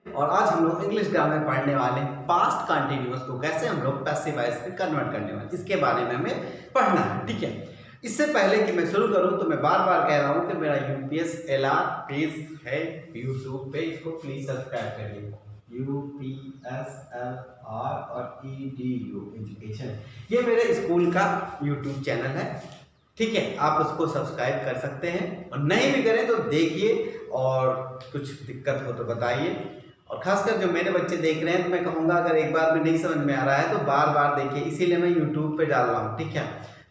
और आज हम लोग इंग्लिश ग्रामर पढ़ने वाले हैं। पास्ट कंटिन्यूअस को कैसे हम लोग पैसिव वॉइस में कन्वर्ट करने वाले, इसके बारे में हमें पढ़ना है। ठीक है, इससे पहले कि मैं शुरू करूं तो मैं बार बार कह रहा हूं कि मेरा UPSLR पेज है यूट्यूब पे, इसको प्लीज सब्सक्राइब करिए। UPSLR और EDU एजुकेशन, ये मेरे स्कूल का यूट्यूब चैनल है। ठीक है, आप उसको सब्सक्राइब कर सकते हैं और नहीं भी करें तो देखिए और कुछ दिक्कत हो तो बताइए। और खासकर जो मेरे बच्चे देख रहे हैं तो मैं कहूँगा अगर एक बार में नहीं समझ में आ रहा है तो बार बार देखिए, इसीलिए मैं यूट्यूब पे डाल रहा हूँ। ठीक है,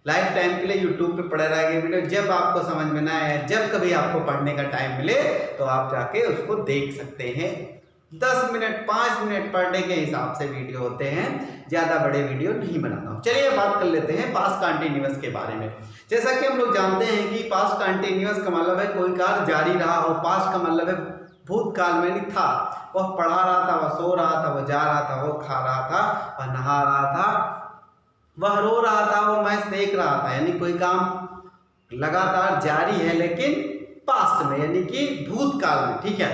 लाइफ टाइम के लिए यूट्यूब पे पड़े रहेगा वीडियो, जब आपको समझ में ना आए, जब कभी आपको पढ़ने का टाइम मिले तो आप जाके उसको देख सकते हैं। 10 मिनट 5 मिनट पर डे के हिसाब से वीडियो होते हैं, ज़्यादा बड़े वीडियो नहीं बनाता हूँ। चलिए बात कर लेते हैं पास्ट कंटिन्यूअस के बारे में। जैसा कि हम लोग जानते हैं कि पास्ट कंटिन्यूअस का मतलब है कोई कार्य जारी रहा हो। पास्ट का मतलब है भूतकाल में नहीं था, वह पढ़ा रहा था, वह सो रहा था, वह जा रहा था, वह खा रहा था, वह नहा रहा था, वह रो रहा था, वह मैच देख रहा था। यानी कोई काम लगातार जारी है लेकिन पास्ट में, यानी कि भूतकाल में। ठीक है,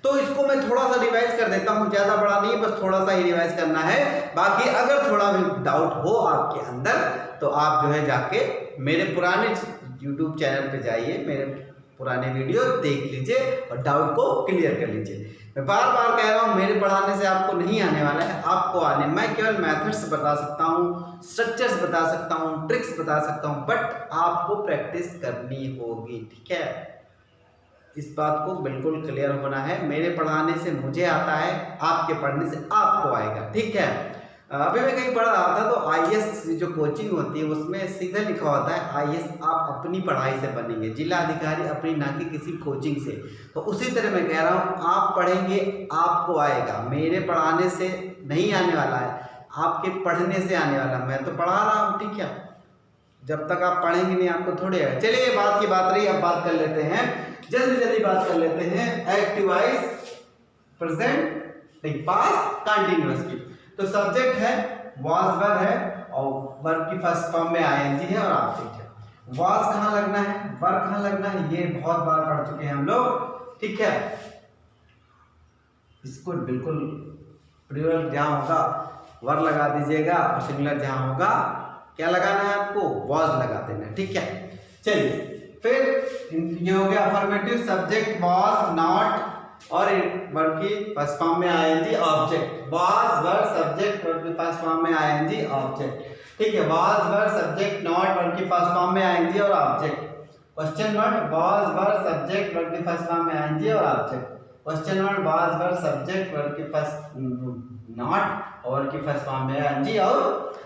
तो इसको मैं थोड़ा सा रिवाइज कर देता हूँ, ज्यादा बड़ा नहीं, बस थोड़ा सा ही रिवाइज करना है। बाकी अगर थोड़ा भी डाउट हो आपके अंदर तो आप जो है जाके मेरे पुराने YouTube चैनल पे जाइए, मेरे पुराने वीडियो देख लीजिए और डाउट को क्लियर कर लीजिए। मैं बार बार कह रहा हूँ, मेरे पढ़ाने से आपको नहीं आने वाला है, आपको आने, मैं केवल मेथड्स बता सकता हूँ, स्ट्रक्चर्स बता सकता हूँ, ट्रिक्स बता सकता हूँ, बट आपको प्रैक्टिस करनी होगी। ठीक है, इस बात को बिल्कुल क्लियर होना है। मेरे पढ़ाने से मुझे आता है, आपके पढ़ने से आपको आएगा। ठीक है, अभी मैं कहीं पढ़ रहा था तो IAS जो कोचिंग होती है उसमें सीधा लिखा होता है IAS आप अपनी पढ़ाई से बनेंगे, जिला अधिकारी अपनी, ना कि किसी कोचिंग से। तो उसी तरह मैं कह रहा हूँ, आप पढ़ेंगे आपको आएगा, मेरे पढ़ाने से नहीं आने वाला है, आपके पढ़ने से आने वाला। मैं तो पढ़ा रहा हूँ, ठीक है, जब तक आप पढ़ेंगे नहीं आपको थोड़ी आएगा। चलिए बात की बात रही, अब बात कर लेते हैं, जल्दी बात कर लेते हैं एक्टिव वॉइस प्रेजेंट नहीं पास्ट कंटिन्यूअस की। तो सब्जेक्ट है वाज वर्ब है और वर्ब की फर्स्ट फॉर्म में ING है और ऑब्जेक्ट है। वाज कहाँ लगना है, वर्ब कहाँ लगना है, ये बहुत बार पढ़ चुके हैं हम लोग। ठीक है, इसको बिल्कुल प्लूरल जहाँ होगा वर्ब लगा दीजिएगा और सिंगुलर जहाँ होगा क्या लगाना है आपको, वाज लगा देना है। ठीक है, चलिए फिर ये हो गया अफर्मेटिव, सब्जेक्ट वाज नॉट और वर्ब की फर्स्ट फॉर्म में ING object. Was verb subject verb की फर्स्ट फॉर्म में ING ऑब्जेक्ट। ठीक है, was verb subject not verb की फर्स्ट फॉर्म में ING और object. Question word was verb subject verb की फर्स्ट फॉर्म में ING और object. Question word was verb subject verb की फर्स्ट नॉट और की फर्स्ट फॉर्म में ING और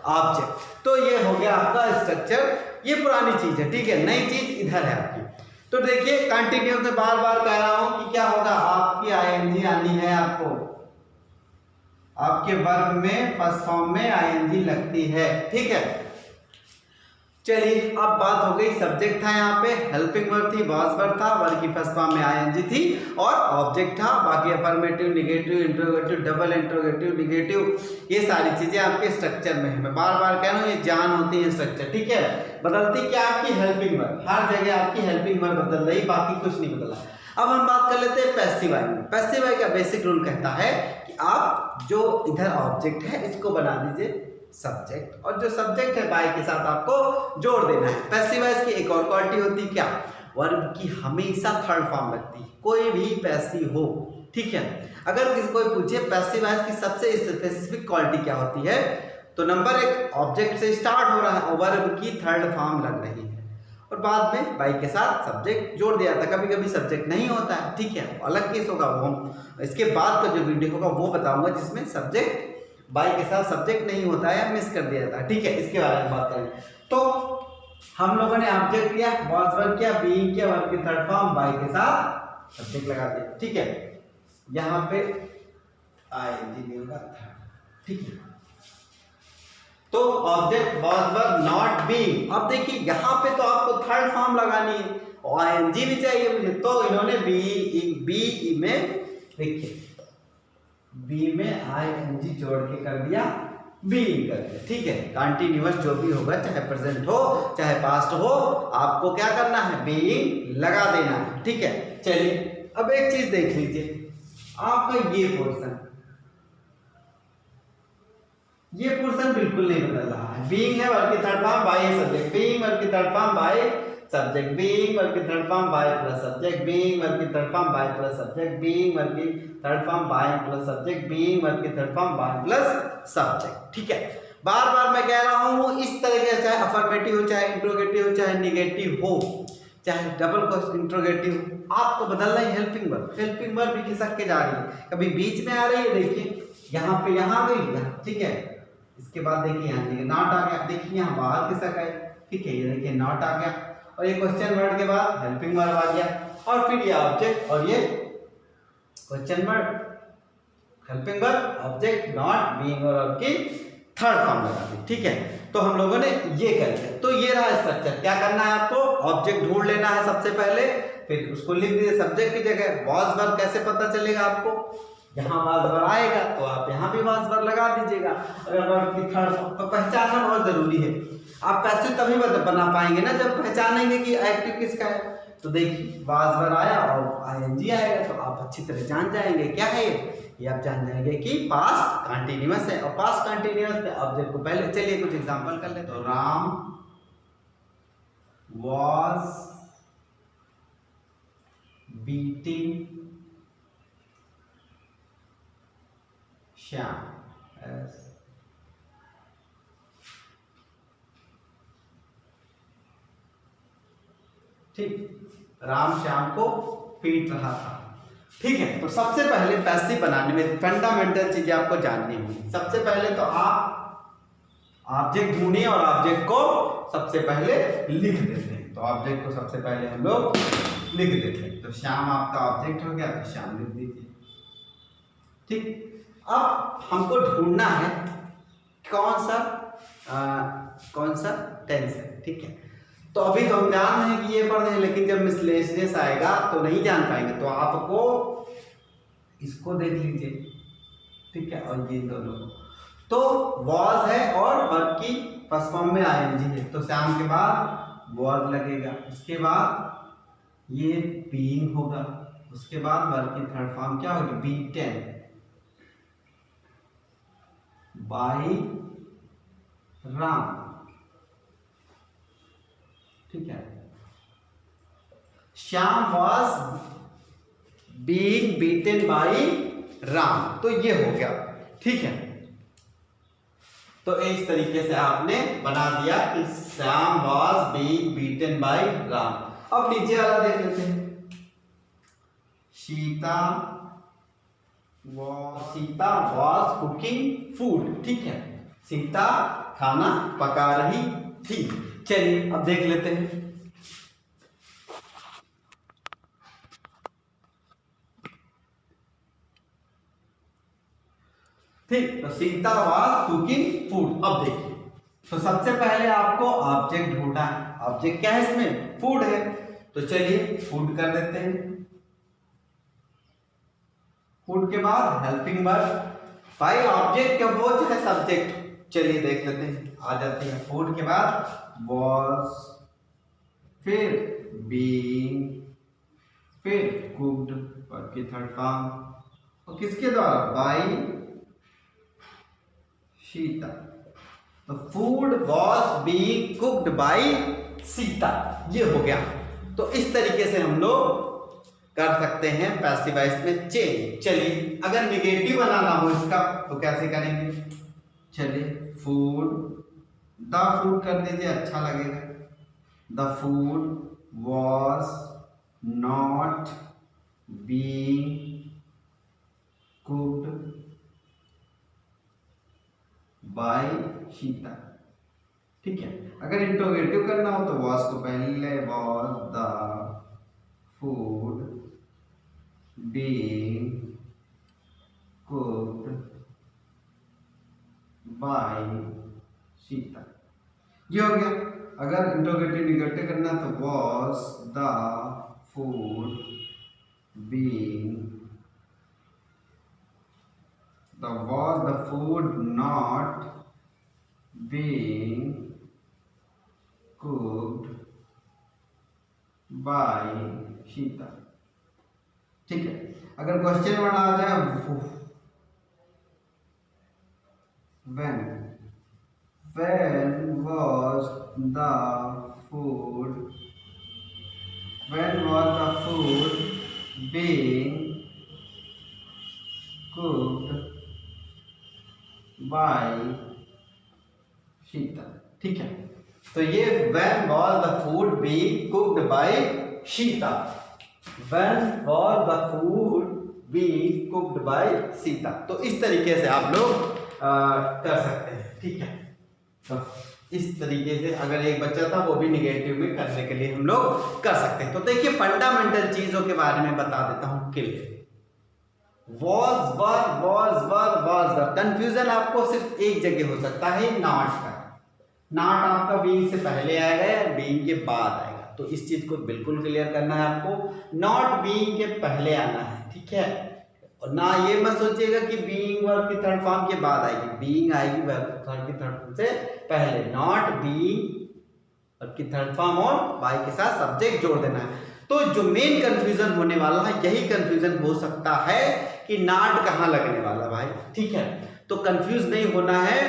ऑब्जेक्ट। तो ये हो गया आपका स्ट्रक्चर, ये पुरानी चीज है। ठीक है, नई चीज इधर है आपकी। तो देखिए कंटिन्यूअस में बार बार कह रहा हूं कि क्या होगा, आपकी ING आनी है, आपको आपके वर्ब में फर्स्ट फॉर्म में ING लगती है। ठीक है, चलिए अब बात हो गई, सब्जेक्ट था यहाँ पे, हेल्पिंग वर्ब थी, वाज वर्ब था, वर्ब की फर्स्ट फॉर्म में ING थी और ऑब्जेक्ट था। बाकी affirmative, negative, interrogative, double interrogative, negative, ये सारी चीजें आपके स्ट्रक्चर में है। मैं बार बार कह रहा हूँ, ये जान होती है स्ट्रक्चर। ठीक है, बदलती क्या आपकी हेल्पिंग वर्ब, हर जगह आपकी हेल्पिंग वर्ब बदल रही, बाकी कुछ नहीं बदला। अब हम बात कर लेते हैं पैसिव वॉइस में। पैसिव वॉइस का बेसिक रूल कहता है कि आप जो इधर ऑब्जेक्ट है इसको बना दीजिए सब्जेक्ट, और जो सब्जेक्ट है बाय के साथ आपको जोड़ देना है। पैसिव वॉइस की एक और क्वालिटी होती है, क्या, वर्ब की हमेशा थर्ड फॉर्म लगती है, कोई भी पैसिव हो। ठीक है, अगर किसी कोई पूछे पैसिव वॉइस की सबसे स्पेसिफिक क्वालिटी क्या होती है, तो नंबर 1 ऑब्जेक्ट से स्टार्ट हो रहा है और वर्ब की थर्ड फॉर्म लग रही है और बाद में बाई के साथ सब्जेक्ट जोड़ दिया था। कभी कभी सब्जेक्ट नहीं होता है, ठीक है, अलग केस होगा, वो हम इसके बाद का जो वीडियो होगा वो बताऊंगा जिसमें सब्जेक्ट बाई के साथ सब्जेक्ट नहीं होता है या मिस कर दिया जाता है। ठीक है, इसके बारे में बात करें तो हम लोगों ने ऑब्जेक्ट किया, वाज वर्ब किया, बीइंग किया, वर्ब की थर्ड फॉर्म बाई के साथ सब्जेक्ट लगा दिया। ठीक है, यहाँ पे ING नहीं होगा, ठीक है, तो object was verb not being. अब देखिए यहाँ पे तो आपको थर्ड फॉर्म लगानी है और ING भी चाहिए मुझे, तो इन्होंने बी में देखिए बी में ING जोड़ के कर दिया, बीइंग कर दिया। ठीक है, कंटिन्यूअस जो भी होगा, चाहे प्रेजेंट हो चाहे पास्ट हो, आपको क्या करना है, बीइंग लगा देना है। ठीक है, चलिए अब एक चीज देख लीजिए, आपका ये पोर्शन बिल्कुल नहीं बदल रहा है। बीइंग है वर्ब की third form by subject, being verb की third form by subject, being verb की third form by plus subject, being verb की third form by plus subject, being verb की third form by plus subject, being verb की third form by plus subject. ठीक है, बार बार मैं कह रहा हूं इस तरह के, चाहे अफर्मेटिव हो, चाहे इंट्रोगेटिव हो, चाहे निगेटिव हो, चाहे डबल क्वेश्चन इंट्रोगेटिव, आपको बदलना है हेल्पिंग वर्ब। हेल्पिंग वर्ब भी खिसक के जा रही है, कभी बीच में आ रही है, देखिए यहाँ पे, यहाँ गई, ठीक है, इसके बाद देखिए यहाँ देखिए नॉट आ गया, देखिए यहाँ बाहर खिसक आई, ठीक है, ये देखिए नॉट आ गया, और ये क्वेश्चन वर्ड के बाद हेल्पिंग वर्ब आ गया, और फिर ये ऑब्जेक्ट और ये question word, helping verb, object, not, being और वर्ब की थर्ड फॉर्म लगा दी। ठीक है, तो हम लोगों ने ये कर लिया। तो ये रहा स्ट्रक्चर। क्या करना है आपको, ऑब्जेक्ट ढूंढ लेना है सबसे पहले, फिर उसको लिख दीजिए सब्जेक्ट की जगह। वॉज वर्ब कैसे पता चलेगा आपको, यहाँ वॉज वर्ब आएगा तो आप यहाँ भी वॉज वर्ब लगा दीजिएगा। अगर वर्ब की थर्ड फॉर्म, तो पहचानना बहुत जरूरी है। आप पैसिव तभी बना पाएंगे ना जब पहचानेंगे कि एक्टिव किसका है। तो देखिए वॉज वर्ब आया और आईएनजी आएगा, तो आप अच्छी तरह जान जाएंगे क्या है ये आप जान जाएंगे कि पास्ट कंटीन्यूअस है। और पास्ट कंटीन्यूअस में ऑब्जेक्ट को पहले, चलिए कुछ एग्जांपल कर लेते हैं। तो राम was beating श्याम, ठीक, राम श्याम को पीट रहा था। ठीक है, तो सबसे पहले पैसिव बनाने में फंडामेंटल चीजें आपको जाननी होगी। सबसे पहले तो आप ऑब्जेक्ट ढूंढिए और ऑब्जेक्ट को सबसे पहले लिख देते हैं। तो ऑब्जेक्ट को सबसे पहले हम लोग लिख देते हैं। तो श्याम आपका ऑब्जेक्ट हो गया, तो श्याम लिख दीजिए। ठीक, अब हमको ढूंढना है कौन सा टेंस है। ठीक है, तो अभी तो हम जान रहे हैं कि ये पढ़ रहे हैं, लेकिन जब मिसलेनियस आएगा तो नहीं जान पाएंगे। तो आपको इसको देख लीजिए, ठीक है, और ये दोनों को। तो वॉज है और वर्ब की फर्स्ट फॉर्म में आईएनजी है, तो श्याम के बाद वॉज लगेगा, उसके बाद ये बीइंग होगा, उसके बाद वर्ब की थर्ड फॉर्म क्या होगी, बीटेन बाय राम। ठीक है, Shyam was being beaten by Ram, तो ये हो गया। ठीक है, तो इस तरीके से आपने बना दिया कि Shyam was being beaten by Ram. अब नीचे वाला देख लेते हैं। Sita was cooking food. ठीक है, सीता खाना पका रही थी। चलिए अब देख लेते हैं। ठीक, तो सीता वाज कुकिंग फूड। अब देखिए, तो सबसे पहले आपको ऑब्जेक्ट ढूंढना है। ऑब्जेक्ट क्या है इसमें, फूड है, तो चलिए फूड कर देते हैं। फूड के बाद हेल्पिंग वर्ब, भाई ऑब्जेक्ट क्या वो चाहे सब्जेक्ट, चलिए देख लेते हैं। आ जाते हैं, फूड के बाद वॉज, फिर बीइंग, फिर कुक्ड, वर्ब की थर्ड फॉर्म, और किसके द्वारा, बाय सीता। तो food was being cooked bye Sita, ये हो गया। तो इस तरीके से हम लोग कर सकते हैं पैसिव वॉइस में चेंज। चलिए अगर निगेटिव बनाना हो इसका तो कैसे करेंगे, चलिए फूड, द फूड कर दीजिए, अच्छा लगेगा। The food was not being cooked bye Sita. ठीक है, अगर इंट्रोगेटिव करना हो तो वॉज को पहले, was the food being cooked bye Sita, ये हो गया। अगर इंट्रोगेटिव निगेटिव करना तो was the food being, was the food not being cooked by Sita. ठीक है, अगर क्वेश्चन वर्ड आ जाए when was the food being cooked by शीतल। ठीक है, तो ये when was the food being cooked by शीता, when was the food being cooked by Sita. तो इस तरीके से आप लोग कर सकते हैं। ठीक है, तो इस तरीके से अगर एक बच्चा था वो भी निगेटिव में करने के लिए हम लोग कर सकते हैं। तो देखिए फंडामेंटल चीजों के बारे में बता देता हूं क्लियर। was वर कंफ्यूजन आपको सिर्फ एक जगह हो सकता है, नॉट का। नॉट आपका बीइंग से पहले आएगा या बीइंग के बाद आएगा, तो इस चीज को बिल्कुल क्लियर करना है आपको। नॉट बीइंग के पहले आना है, ठीक है, और ना ये मत सोचिएगा कि बीइंग वर्ब की थर्ड फॉर्म के बाद आएगी, बीइंग आएगी वर्ब की थर्ड फॉर्म से पहले। नॉट बीइंग वर्ब की थर्ड फॉर्म और बाय के साथ सब्जेक्ट जोड़ देना है। तो जो मेन कंफ्यूजन होने वाला है यही कंफ्यूजन हो सकता है कि नॉट कहां लगने वाला भाई। ठीक है, तो कंफ्यूज नहीं होना है।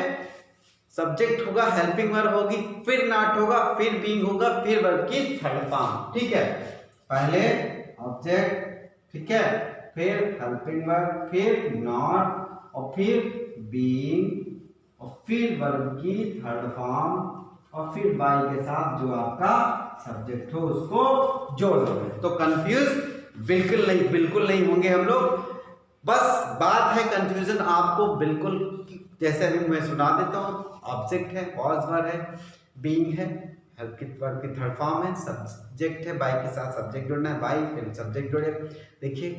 सब्जेक्ट होगा, हेल्पिंग वर्ब होगी, फिर नॉट होगा, फिर बीइंग होगा, फिर वर्ब की थर्ड फॉर्म। ठीक है, पहले ऑब्जेक्ट, ठीक है, फिर हेल्पिंग वर्ब, फिर नॉट, और फिर बीइंग, और फिर वर्ब की थर्ड फॉर्म, और फिर बाय के साथ जो आपका सब्जेक्ट हो उसको जोड़ दो। तो कंफ्यूज बिल्कुल नहीं होंगे हम लोग। बस बात है कंफ्यूजन आपको बिल्कुल जैसे अभी मैं सुना देता हूँ। ऑब्जेक्ट है, वॉज वर्ब है, बीइंग है, वर्ब की थर्ड फॉर्म है, सब्जेक्ट है, बाय के साथ सब्जेक्ट जोड़ना है, बाय फिर सब्जेक्ट जोड़े। देखिए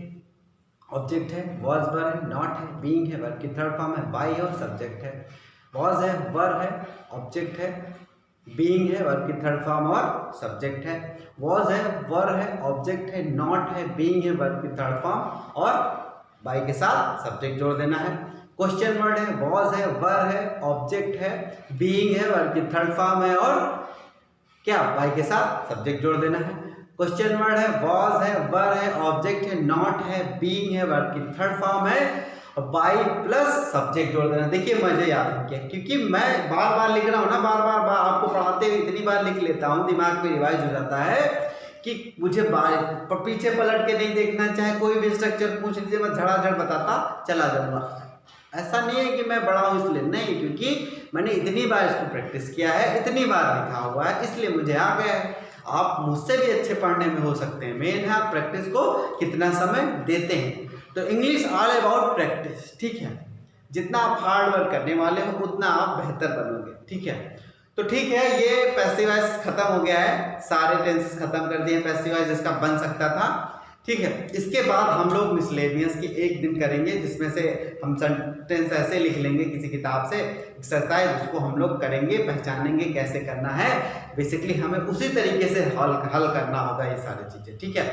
ऑब्जेक्ट है, वॉज वर्ब है, नॉट है, बीइंग है, वर्ब की थर्ड फॉर्म है, बाय और सब्जेक्ट है, वॉज है, वर्ब है, ऑब्जेक्ट है, बीइंग है, वर्ब की थर्ड फॉर्म और सब्जेक्ट है, वॉज है, वर्ब है, ऑब्जेक्ट है, नॉट है, बीइंग है, वर्ब की थर्ड फॉर्म और बाय के साथ सब्जेक्ट जोड़ देना है। क्वेश्चन वर्ड है, वॉज है, वर्ब है, ऑब्जेक्ट है, बीइंग है, वर्ब की थर्ड फॉर्म है और क्या बाय के साथ सब्जेक्ट जोड़ देना है। क्वेश्चन वर्ड है, वॉज है, वर्ब है, ऑब्जेक्ट है, नॉट है, बीइंग है, वर्ब की थर्ड फॉर्म है और बाय प्लस सब्जेक्ट जोड़ देना। देखिए मजे याद रखिए, क्योंकि मैं बार बार लिख रहा हूँ ना, बार बार आपको पढ़ाते हुए इतनी बार लिख लेता हूँ, दिमाग में रिवाइज हो जाता है कि मुझे पीछे पलट के नहीं देखना। चाहे कोई भी स्ट्रक्चर पूछ लीजिए, मैं धड़ाधड़ बताता चला जाऊंगा। ऐसा नहीं है कि मैं बड़ा हूँ इसलिए, नहीं, क्योंकि मैंने इतनी बार इसको प्रैक्टिस किया है, इतनी बार लिखा हुआ है, इसलिए मुझे आ गया है। आप मुझसे भी अच्छे पढ़ने में हो सकते हैं, मेन है आप प्रैक्टिस को कितना समय देते हैं। तो इंग्लिश ऑल अबाउट प्रैक्टिस। ठीक है, जितना आप हार्ड वर्क करने वाले हो उतना आप बेहतर बनोगे। ठीक है, तो ठीक है, ये पैसिव वॉइस खत्म हो गया है, सारे टेंसेस खत्म कर दिए पैसिव वॉइस जिसका बन सकता था। ठीक है, इसके बाद हम लोग मिसलेनियस की एक दिन करेंगे जिसमें से हम सेंटेंस ऐसे लिख लेंगे किसी किताब से, एक्सरसाइज उसको हम लोग करेंगे, पहचानेंगे कैसे करना है। बेसिकली हमें उसी तरीके से हल करना होगा ये सारी चीजें। ठीक है,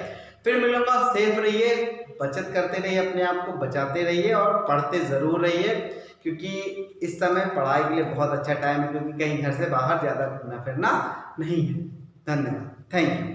फिर मिलूंगा। सेफ रहिए, बचत करते रहिए, अपने आप को बचाते रहिए और पढ़ते जरूर रहिए, क्योंकि इस समय पढ़ाई के लिए बहुत अच्छा टाइम है, क्योंकि कहीं घर से बाहर ज्यादा घूमना फिरना नहीं है। धन्यवाद, थैंक यू।